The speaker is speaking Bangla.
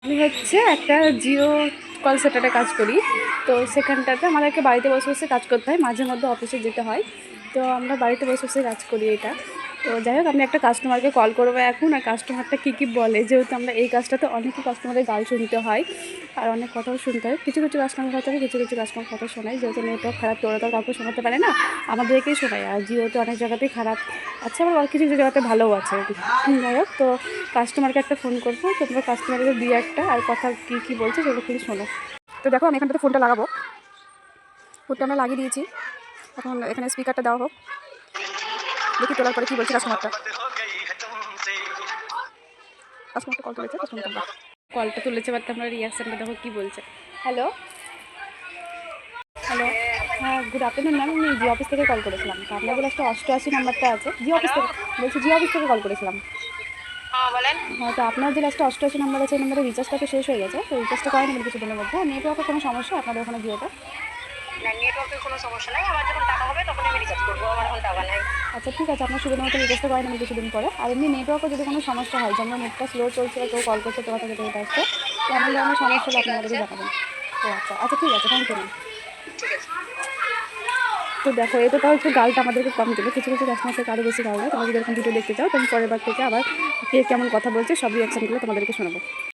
আমি হচ্ছে একটা জিও কল সেন্টারে কাজ করি। তো সেখানটাতে আমাদেরকে বাড়িতে বসে বসে কাজ করতে হয়, মাঝে মধ্যে অফিসে যেতে হয়। তো আমরা বাড়িতে বসে বসে কাজ করি এটা। তো যাই হোক, আমি একটা কাস্টমারকে কল করবো এখন, আর কাস্টমারটা কী বলে, যেহেতু আমরা এই কাজটাতে অনেকই কাস্টমারের গাল শুনতে হয় আর অনেক কথাও শুনতে হয়। কিছু কিছু কাস্টমার কথা কিছু কিছু কাস্টমার কথা শোনায়, যেহেতু নেটওয়ার্ক খারাপ, তো ওরা তো কাউকে শোনাতে পারে না, আমাদেরকেই শোনায়। আর জিওতে অনেক জায়গাতেই খারাপ আছে, আবার কিছু কিছু জায়গাতে ভালোও আছে। যাই হোক, তো কাস্টমারকে একটা ফোন করবো, তোমরা কাস্টমারকে দিয়ে একটা আর কথা কী বলছে সেগুলো প্লিজ শোনো। তো দেখো, আমি এখানটাতে ফোনটা লাগাবো, ফোনটা আমরা লাগিয়ে দিয়েছি। এখন এখানে স্পিকারটা দেওয়া হোক, দেখি তোলার পরে কী বলছে কাস্টমারটা। কাস্টমারটা কল তুলেছে, কাস্টমারটা কলটা তুলেছে, বাট আমরা রিয়াকশানটা দেখো কী বলছে। হ্যালো হ্যালো, হ্যাঁ গুড আফটারনুন ম্যাম, আমি জিও অফিস থেকে কল করেছিলাম। তো আপনাদের একটা 88 নাম্বারটা আছে, জিও অফিস থেকে বলছি, জিও অফিস থেকে কল করেছিলাম। হ্যাঁ, তো আপনার যে লাস্টে 88 নাম্বার আছে, এই নাম্বারে রিচার্জটা তো শেষ হয়ে গেছে, তো রিচার্জটা করেন নাকি কিছুদিনের মধ্যে? নেটওয়ার্কের কোনো সমস্যা আপনাদের ওখানে জিওতে? না, নেটওয়ার্কের কোনো সমস্যা নাই। আমার যখন টাকা হবে তখন আমি রিচার্জ করবো। আমার এখন টাকা নাই। আচ্ছা ঠিক আছে, আপনার সুবিধা মতো রিচার্জটা করেন আমি কিছুদিন পরে। আর এমনি নেটওয়ার্কের যদি কোনো সমস্যা হয়, যেমন নেটটা স্লো চলছে বা কেউ কল করছে, তোমার থেকে যেটা আসছে, তো এমন ধরনের সমস্যা হলে ঠিক আপনি আমাদেরকে আছে, জানাবেন। ও আচ্ছা আচ্ছা, ঠিক আছে, থ্যাংক ইউ ম্যাম। ঠিক আছে। তো দেখো, এটা তাও একটু গালটা আমাদেরকে কম দেবে, কিছু কিছু কাস্টমার থেকে আরও বেশি গাল দেয়। তোমরা যদি এরকম ভিডিও দেখতে চাও, তুমি পরের বার থেকে আবার কে কেমন কথা বলছে সব রিয়াকশানগুলো তোমাদেরকে শোনাবো।